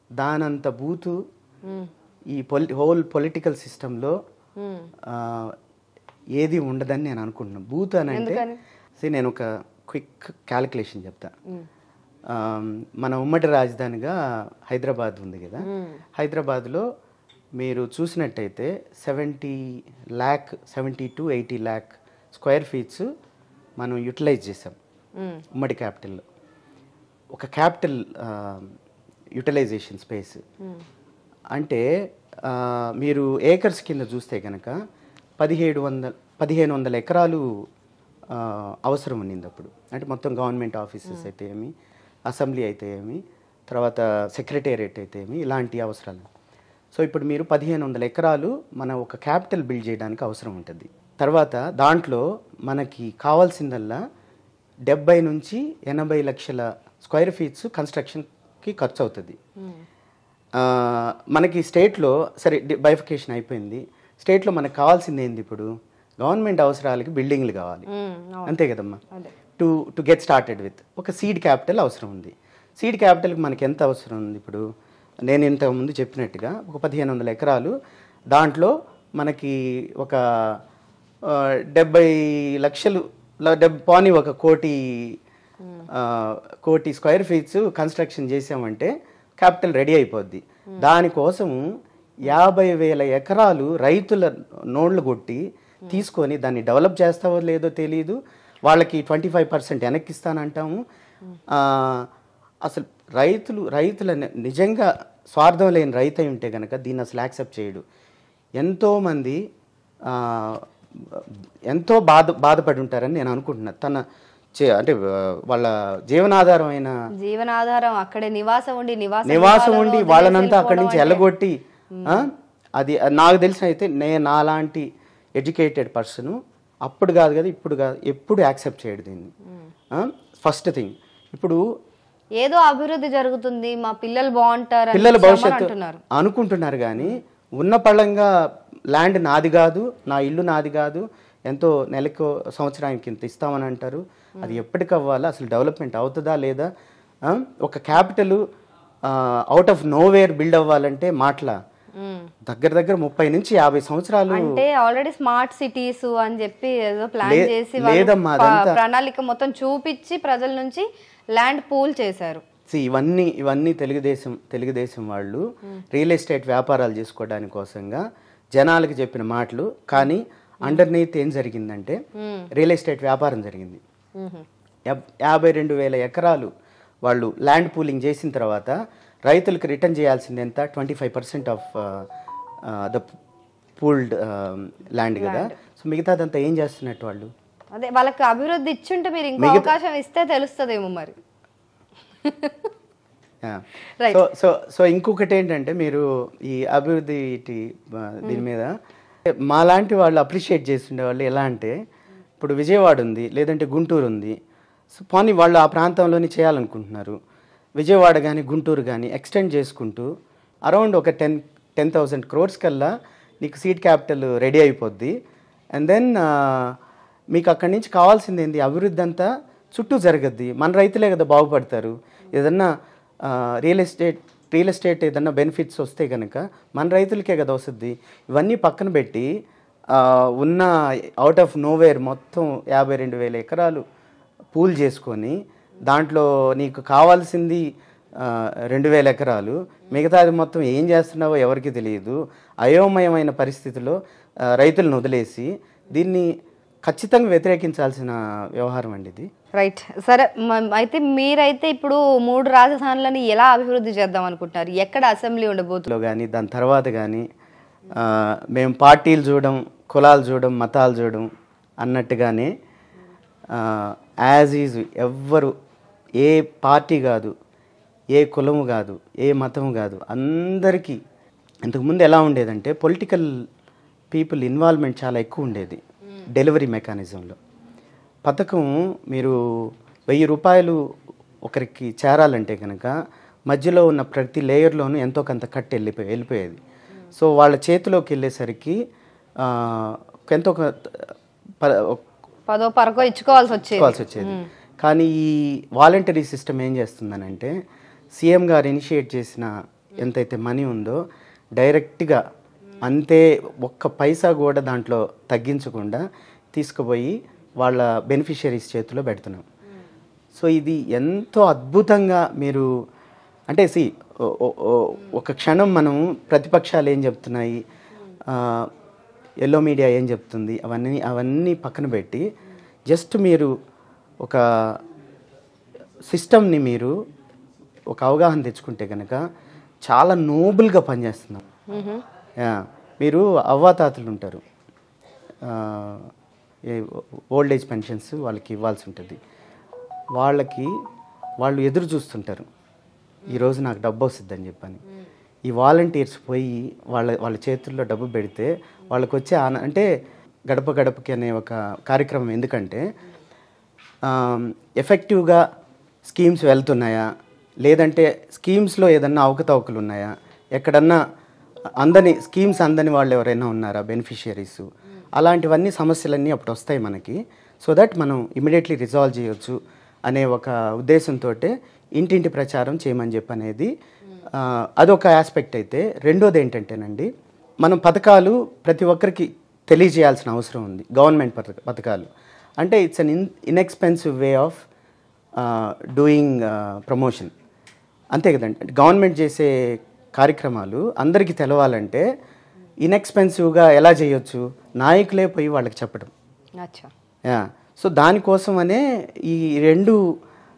దానంత బూతు ఈ హోల్ పొలిటికల్ సిస్టంలో ఏది ఉండదని నేను అనుకుంటున్నాను. బూత్ అని అంటే నేను ఒక క్విక్ క్యాలిక్యులేషన్ చెప్తా. మన ఉమ్మడి రాజధానిగా హైదరాబాద్ ఉంది కదా, హైదరాబాద్లో మీరు చూసినట్టయితే 70 to 80 lakh స్క్వేర్ ఫీట్స్ మనం యూటిలైజ్ చేసాం ఉమ్మడి క్యాపిటల్లో. ఒక క్యాపిటల్ యూటిలైజేషన్ స్పేస్ అంటే మీరు ఏకర్స్ కింద చూస్తే కనుక 1500 ఎకరాలు అవసరం ఉన్నింది అప్పుడు. అంటే మొత్తం గవర్నమెంట్ ఆఫీసెస్ అయితే ఏమి, అసెంబ్లీ అయితే ఏమి, తర్వాత సెక్రటేరియట్ అయితే ఏమి, ఇలాంటి అవసరాలు. సో ఇప్పుడు మీరు 1500 ఎకరాలు మన ఒక క్యాపిటల్ బిల్డ్ చేయడానికి అవసరం ఉంటుంది. తర్వాత దాంట్లో మనకి కావాల్సిందల్లా 70 నుంచి 80 లక్షల స్క్వేర్ ఫీట్స్ కన్స్ట్రక్షన్కి ఖర్చు అవుతుంది. మనకి స్టేట్లో సరే బైఫికేషన్ అయిపోయింది, స్టేట్లో మనకు కావాల్సింది ఏంది, ఇప్పుడు గవర్నమెంట్ అవసరాలకి బిల్డింగ్లు కావాలి, అంతే కదమ్మా. టు గెట్ స్టార్టెడ్ విత్ ఒక సీడ్ క్యాపిటల్ అవసరం ఉంది. సీడ్ క్యాపిటల్కి మనకి ఎంత అవసరం ఉంది, ఇప్పుడు నేను ఇంతకుముందు చెప్పినట్టుగా ఒక 1500 ఎకరాలు, దాంట్లో మనకి ఒక 70 లక్షలు పోనీ ఒక కోటి స్క్వేర్ ఫీట్స్ కన్స్ట్రక్షన్ చేసామంటే క్యాపిటల్ రెడీ అయిపోద్ది. దానికోసము 50,000 ఎకరాలు రైతుల నోళ్లు కొట్టి తీసుకొని దాన్ని డెవలప్ చేస్తావో లేదో తెలియదు. వాళ్ళకి 25% వెనక్కిస్తానంటాము. అసలు రైతుల నిజంగా స్వార్థం లేని రైతు అయి ఉంటే కనుక దీన్ని అసలు యాక్సెప్ట్ చేయడు. ఎంతోమంది ఎంతో బాధపడి ఉంటారని నేను అనుకుంటున్నాను. అంటే వాళ్ళ జీవనాధారం అక్కడే నివాసం ఉండి వాళ్ళనంతా అక్కడి నుంచి ఎల్లగొట్టి, అది నాకు తెలిసిన అయితే నాలాంటి ఎడ్యుకేటెడ్ పర్సన్ అప్పుడు కాదు కదా ఇప్పుడు కాదు ఎప్పుడు యాక్సెప్ట్ చేయడు దీన్ని. ఫస్ట్ థింగ్, ఇప్పుడు ఏదో అభివృద్ధి జరుగుతుంది, మా పిల్లలు బాగుంటారు, పిల్లల భవిష్యత్తు అనుకుంటున్నారు కానీ ఉన్న పళ్ళంగా ల్యాండ్ నాది కాదు, నా ఇల్లు నాది కాదు, ఎంతో నెలకు సంవత్సరానికి ఇంత ఇస్తామని అంటారు. అది ఎప్పటికవ్వాలా, అసలు డెవలప్మెంట్ అవుతుందా లేదా? ఒక capital out of nowhere build అవ్వాలంటే మాటలా దగ్గర 30 నుంచి 50 సంవత్సరాలు. అంటే ఆల్రెడీ స్మార్ట్ సిటీస్ అని చెప్పి ఏదో ప్లాన్ చేసి ప్రణాళిక మొత్తం చూపించి ప్రజల నుంచి ల్యాండ్ పూల్ చేశారు. ఇవన్నీ తెలుగుదేశం వాళ్ళు రియల్ ఎస్టేట్ వ్యాపారాలు చేసుకోవడానికి కోసంగా జనాలకు చెప్పిన మాటలు. కానీ అండర్నీత్ ఏం జరిగిందంటే రియల్ ఎస్టేట్ వ్యాపారం జరిగింది. 52,000 ఎకరాలు వాళ్ళు ల్యాండ్ పూలింగ్ చేసిన తర్వాత రైతులకు రిటర్న్ చేయాల్సింది ఎంత? 25% ఆఫ్ ద పూల్డ్ ల్యాండ్ కదా. సో మిగతాదంతా ఏం చేస్తున్నట్టు వాళ్ళు? అదే వాళ్ళకి అభివృద్ధి ఇచ్చుంటే మీరు ఇంకో అవకాశం ఇస్తే తెలుస్తుందేమో మరి. సో ఇంకొకటి ఏంటంటే, మీరు ఈ అభివృద్ధి దీని మీద మాలాంటి వాళ్ళు అప్రిషియేట్ చేస్తుండే వాళ్ళు ఎలా అంటే, ఇప్పుడు విజయవాడ ఉంది, లేదంటే గుంటూరు ఉంది. సో పోనీ వాళ్ళు ఆ ప్రాంతంలోనే చేయాలనుకుంటున్నారు. విజయవాడ కానీ గుంటూరు కానీ ఎక్స్టెండ్ చేసుకుంటూ అరౌండ్ ఒక 10,000 crores కల్లా నీకు సీడ్ క్యాపిటల్ రెడీ అయిపోద్ది. అండ్ దెన్ మీకు అక్కడి నుంచి కావాల్సింది ఏంది? అభివృద్ధి అంతా చుట్టూ జరగద్ది. మన రైతులే కదా బాగుపడతారు. ఏదన్నా రియల్ ఎస్టేట్ ఏదన్నా బెనిఫిట్స్ వస్తే కనుక మన రైతులకే కదా వస్తుంది. ఇవన్నీ పక్కన పెట్టి ఉన్న అవుట్ ఆఫ్ నోవేర్ మొత్తం 52,000 ఎకరాలు పూల్ చేసుకొని దాంట్లో నీకు కావాల్సింది 2,000 ఎకరాలు, మిగతాది మొత్తం ఏం చేస్తున్నావో ఎవరికి తెలియదు. అయోమయమైన పరిస్థితిలో రైతులను వదిలేసి దీన్ని ఖచ్చితంగా వ్యతిరేకించాల్సిన వ్యవహారం అండి ఇది. రైట్. సరే, అయితే మీరైతే ఇప్పుడు 3 రాజధానులని ఎలా అభివృద్ధి చేద్దాం అనుకుంటున్నారు? ఎక్కడ అసెంబ్లీ ఉండబోతుందో కానీ దాని తర్వాత కానీ మేము పార్టీలు చూడడం, కులాలు చూడడం, మతాలు చూడడం అన్నట్టుగానే యాజ్ ఈజ్ ఎవ్వరు ఏ పార్టీ కాదు, ఏ కులము కాదు, ఏ మతము కాదు, అందరికీ ఇంతకుముందు ఎలా ఉండేదంటే పొలిటికల్ పీపుల్ ఇన్వాల్వ్మెంట్ చాలా ఎక్కువ ఉండేది. డెలివరీ మెకానిజంలో పథకం మీరు 1,000 రూపాయలు ఒకరికి చేరాలంటే కనుక మధ్యలో ఉన్న ప్రతి లేయర్లోనూ ఎంతో కొంత కట్ వెళ్ళిపోయేది. సో వాళ్ళ చేతిలోకి వెళ్ళేసరికి ఎంతో పదో పరకో ఇచ్చుకోవాల్సి వచ్చేది. కానీ ఈ వాలంటరీ సిస్టమ్ ఏం చేస్తుందనంటే, సీఎం గారు ఇనిషియేట్ చేసిన ఎంతైతే మనీ ఉందో డైరెక్ట్గా అంతే, ఒక్క పైసా కూడా దాంట్లో తగ్గించకుండా తీసుకుపోయి వాళ్ళ బెనిఫిషియరీస్ చేతిలో పెడుతున్నాం. సో ఇది ఎంతో అద్భుతంగా మీరు అంటే ఒక క్షణం మనం ప్రతిపక్షాలు ఏం చెప్తున్నాయి, ఎల్లో మీడియా ఏం చెప్తుంది, అవన్నీ పక్కన పెట్టి జస్ట్ మీరు ఒక సిస్టమ్ని మీరు ఒక అవగాహన తెచ్చుకుంటే కనుక చాలా నోబుల్గా పనిచేస్తున్నాం. మీరు అవ్వాతాతలు ఉంటారు, ఓల్డ్ ఏజ్ పెన్షన్స్ వాళ్ళకి ఇవ్వాల్సి ఉంటుంది. వాళ్ళు ఎదురు చూస్తుంటారు, ఈరోజు నాకు డబ్బు వస్తుందని చెప్పని. ఈ వాలంటీర్స్ పోయి వాళ్ళ చేతుల్లో డబ్బు పెడితే వాళ్ళకి వచ్చే అంటే గడప గడపకి అనే ఒక కార్యక్రమం ఎందుకంటే ఎఫెక్టివ్గా స్కీమ్స్ వెళ్తున్నాయా, లేదంటే స్కీమ్స్లో ఏదన్నా అవకతవకలు ఉన్నాయా, ఎక్కడన్నా స్కీమ్స్ అందని వాళ్ళు ఎవరైనా ఉన్నారా బెనిఫిషియరీస్, అలాంటివన్నీ సమస్యలన్నీ అప్పుడు వస్తాయి మనకి. సో దట్ మనం ఇమీడియట్లీ రిజాల్వ్ చేయొచ్చు అనే ఒక ఉద్దేశంతో ఇంటింటి ప్రచారం చేయమని చెప్పనేది అదొక ఆస్పెక్ట్ అయితే, రెండోది ఏంటంటేనండి, మనం పథకాలు ప్రతి ఒక్కరికి తెలియజేయాల్సిన అవసరం ఉంది. గవర్నమెంట్ పథకాలు అంటే it's an inexpensive way of doing promotion, అంతే కదండి. గవర్నమెంట్ చేసే కార్యక్రమాలు అందరికీ తెలవాలంటే ఇన్ఎక్స్పెన్సివ్గా ఎలా చేయొచ్చు, నాయకులే పోయి వాళ్ళకి చెప్పడం. సో దానికోసమనే ఈ రెండు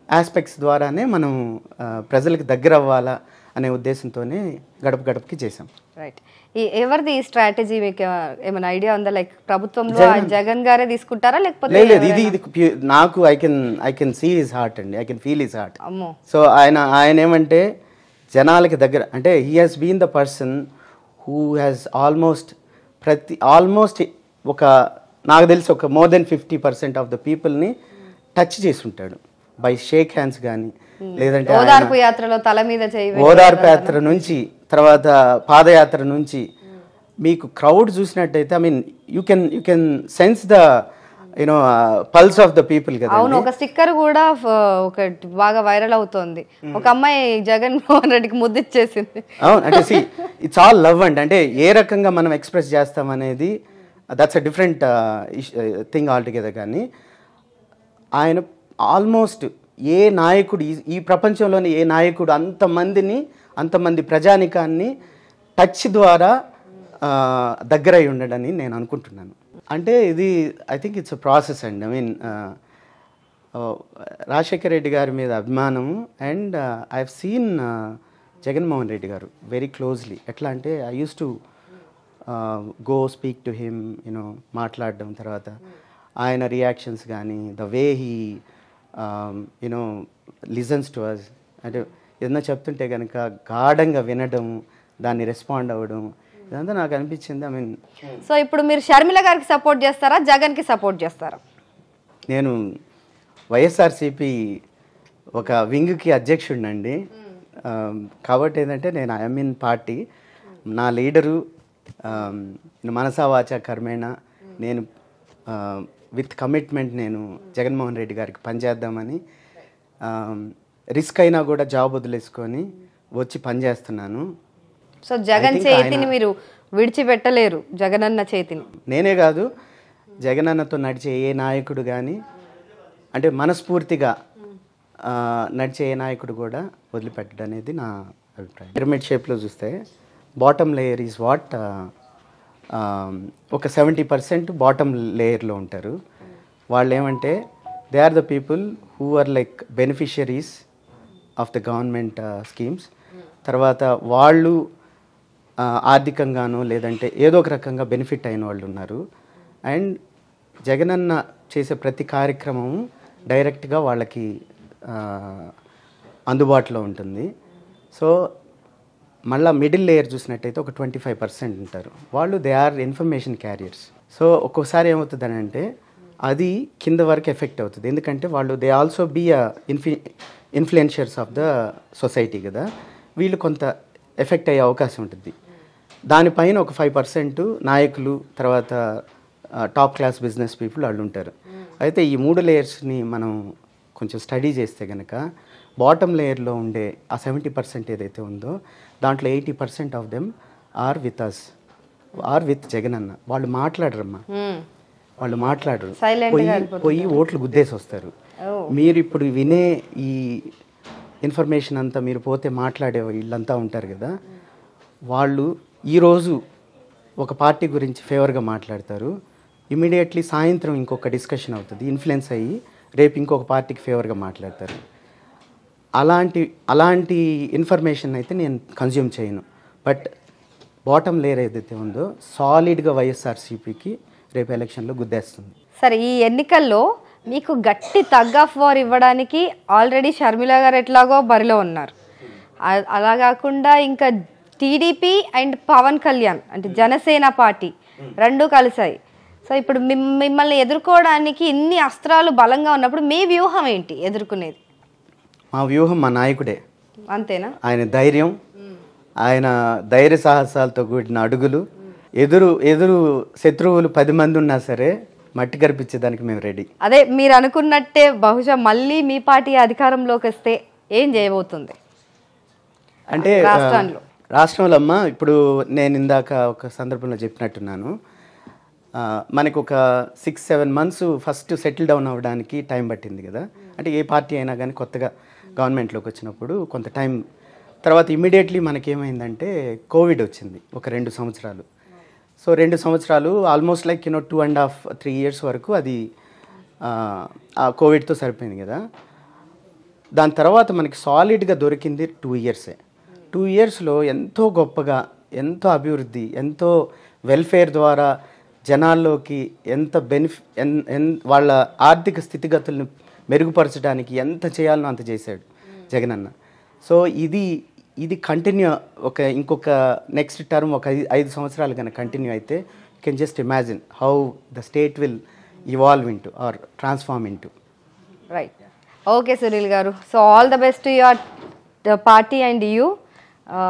ఆస్పెక్ట్స్ ద్వారానే మనం ప్రజలకు దగ్గర అవ్వాలా అనే ఉద్దేశంతోనే గడప గడపకి చేసాం. రైట్. ఎవరిది ఈ స్ట్రాటజీ, మీకు ఏమైనా ఐడియా ఉందా? లైక్ ప్రభుత్వంలో జగన్ గారే తీసుకుంటారా లేకపోతే? లేదు, ఇది నాకు I can see his heart అండి, I can feel his heart. So ఆయన ఏమంటే జనాలకి దగ్గర, అంటే he has been the person who has almost ఒక నాకు తెలిసి ఒక మోర్ దెన్ 50% ఆఫ్ ద పీపుల్ని టచ్ చేసి ఉంటాడు. బై షేక్ హ్యాండ్స్ కానీ, లేదంటే ఓదార్పు యాత్రలో తల మీద ఓదార్పు యాత్ర నుంచి, తర్వాత పాదయాత్ర నుంచి మీకు క్రౌడ్ చూసినట్టయితే, I mean you can sense the pulse of the people కదా. అవును, ఒక స్టిక్కర్ కూడా ఒక బాగా వైరల్ అవుతోంది. ఒక అమ్మాయి జగన్మోహన్ రెడ్డికి ముద్దిచ్చేసింది. అవును, అంటే ఇట్స్ ఆల్ లవ్ అండి. అంటే ఏ రకంగా మనం ఎక్స్ప్రెస్ చేస్తాం అనేది that's a different thing altogether. కానీ ఆయన ఆల్మోస్ట్ ఏ నాయకుడు, ఈ ప్రపంచంలోని ఏ నాయకుడు అంతమంది ప్రజానికాన్ని టచ్ ద్వారా దగ్గరై ఉండడని నేను అనుకుంటున్నాను. అంటే ఇది I think it's a process అండి. ఐ మీన్ రాజశేఖర్ రెడ్డి గారి మీద అభిమానం, and I have seen Jaganmohan Reddy గారు వెరీ క్లోజ్లీ. ఎట్లా అంటే I use to go speak to him, మాట్లాడడం, తర్వాత ఆయన రియాక్షన్స్ కానీ, the way he listens to us, అంటే ఏదన్నా చెప్తుంటే కనుక గాఢంగా వినడం, దాన్ని రెస్పాండ్ అవ్వడం, ఇదంతా నాకు అనిపించింది. ఐ మీన్, సో ఇప్పుడు మీరు షర్మిల గారికి సపోర్ట్ చేస్తారా, జగన్కి సపోర్ట్ చేస్తారా? నేను వైఎస్ఆర్సీపీ ఒక వింగ్కి అధ్యక్షుడినండి. కాబట్టి ఏంటంటే నేను ఐఎమ్ ఇన్ పార్టీ, నా లీడరు మనసా వాచా కర్మేణ, నేను విత్ కమిట్మెంట్ నేను జగన్మోహన్ రెడ్డి గారికి పనిచేద్దామని, రిస్క్ అయినా కూడా జాబ్ వదిలేసుకొని వచ్చి పనిచేస్తున్నాను. సో జగన్ చేతిని మీరు విడిచిపెట్టలేరు, జగనన్న చేతిని. నేనే కాదు, జగనన్నతో నడిచే ఏ నాయకుడు కానీ, అంటే మనస్ఫూర్తిగా నడిచే ఏ నాయకుడు కూడా వదిలిపెట్టడం అనేది నా అభిప్రాయం. పిరమిడ్ షేప్లో చూస్తే బాటమ్ లేయర్ ఈజ్ వాట్, ఒక 70% బాటమ్ లేయర్లో ఉంటారు. వాళ్ళు ఏమంటే they are the people who are like beneficiaries of the government schemes. తర్వాత వాళ్ళు ఆర్థికంగానో లేదంటే ఏదో ఒక రకంగా బెనిఫిట్ అయిన వాళ్ళు ఉన్నారు. అండ్ జగనన్న చేసే ప్రతి కార్యక్రమం డైరెక్ట్గా వాళ్ళకి అందుబాటులో ఉంటుంది. సో మళ్ళీ మిడిల్ లేయర్ చూసినట్టయితే ఒక 25% ఉంటారు. వాళ్ళు they or information carriers. So ఒక్కోసారి ఏమవుతుందని అంటే అది కింద వరకు ఎఫెక్ట్ అవుతుంది. ఎందుకంటే వాళ్ళు they also be influencers of the society కదా, వీళ్ళు కొంత ఎఫెక్ట్ అయ్యే అవకాశం ఉంటుంది. దానిపైన ఒక 5% నాయకులు, తర్వాత టాప్ క్లాస్ బిజినెస్ పీపుల్ వాళ్ళు ఉంటారు. అయితే ఈ 3 లేయర్స్ని మనం కొంచెం స్టడీ చేస్తే కనుక బాటమ్ లేయర్లో ఉండే ఆ 70% ఏదైతే ఉందో దాంట్లో 80% of them are with us, or with Jagananna. వాళ్ళు మాట్లాడరమ్మా, వాళ్ళు మాట్లాడరు, పోయి ఓట్లు గుద్దేసి వస్తారు. మీరు ఇప్పుడు వినే ఈ ఇన్ఫర్మేషన్ అంతా మీరు పోతే మాట్లాడే వీళ్ళంతా ఉంటారు కదా, వాళ్ళు ఈరోజు ఒక పార్టీ గురించి ఫేవర్గా మాట్లాడతారు, ఇమీడియట్లీ సాయంత్రం ఇంకొక డిస్కషన్ అవుతుంది, ఇన్ఫ్లుయెన్స్ అయ్యి రేపు ఇంకొక పార్టీకి ఫేవర్గా మాట్లాడతారు. అలాంటి ఇన్ఫర్మేషన్ అయితే నేను కన్జ్యూమ్ చేయను. బట్ బాటమ్ లేయర్ ఏదైతే ఉందో సాలిడ్గా వైఎస్ఆర్సీపీకి రేపు ఎలక్షన్లో గుద్దేస్తుంది. సరే, ఈ ఎన్నికల్లో మీకు గట్టి తగ్ ఆఫ్ వార్ ఇవ్వడానికి ఆల్రెడీ షర్మిల గారు ఎట్లాగో బరిలో ఉన్నారు. అలా కాకుండా ఇంకా టీడీపీ అండ్ పవన్ కళ్యాణ్ అంటే జనసేన పార్టీ రెండు కలిసాయి. సో ఇప్పుడు మిమ్మల్ని ఎదుర్కోవడానికి ఇన్ని అస్త్రాలు బలంగా ఉన్నప్పుడు మీ వ్యూహం ఏంటి ఎదుర్కొనేది? మా వ్యూహం మా నాయకుడే. అంతేనా? ఆయన ధైర్యం, ఆయన ధైర్య సాహసాలతో కూడిన అడుగులు, ఎదురు శత్రువులు 10 మంది ఉన్నా సరే మట్టి కరిపించేదానికి మేము రెడీ. అదే మీరు అనుకున్నట్టే బహుశా మళ్ళీ మీ పార్టీ అధికారంలోకి వస్తే ఏం చేయబోతుంది? అంటే రాష్ట్రంలో రాష్ట్రంలో అమ్మ ఇప్పుడు నేను ఇందాక ఒక సందర్భంలో చెప్పినట్టున్నాను, మనకు ఒక 6-7 months ఫస్ట్ సెటిల్ డౌన్ అవ్వడానికి టైం పట్టింది కదా. అంటే ఏ పార్టీ అయినా కానీ కొత్తగా గవర్నమెంట్లోకి వచ్చినప్పుడు కొంత టైం తర్వాత ఇమీడియట్లీ మనకేమైందంటే కోవిడ్ వచ్చింది ఒక 2 సంవత్సరాలు. సో 2 సంవత్సరాలు ఆల్మోస్ట్ లైక్ 2.5-3 years వరకు అది ఆ కోవిడ్తో సరిపోయింది కదా. దాని తర్వాత మనకి సాలిడ్గా దొరికింది 2 years. 2 yearsలో ఎంతో గొప్పగా, ఎంతో అభివృద్ధి, ఎంతో వెల్ఫేర్ ద్వారా జనాల్లోకి ఎంత వాళ్ళ ఆర్థిక స్థితిగతులను మెరుగుపరచడానికి ఎంత చేయాలనో అంత చేశాడు జగనన్న. సో ఇది కంటిన్యూ ఇంకొక నెక్స్ట్ టర్మ్ ఒక 5 సంవత్సరాలు కనుక కంటిన్యూ అయితే you can just imagine how the state will evolve into or transform into. Right. Okay Sunil garu, so all the best to your party and you.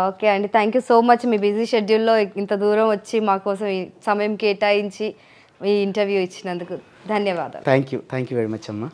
Okay అండి, థ్యాంక్ యూ సో మచ్. మీ busy షెడ్యూల్లో ఇంత దూరం వచ్చి మా కోసం ఈ సమయం కేటాయించి మీ ఇంటర్వ్యూ ఇచ్చినందుకు ధన్యవాదాలు. థ్యాంక్ యూ వెరీ మచ్ అమ్మా.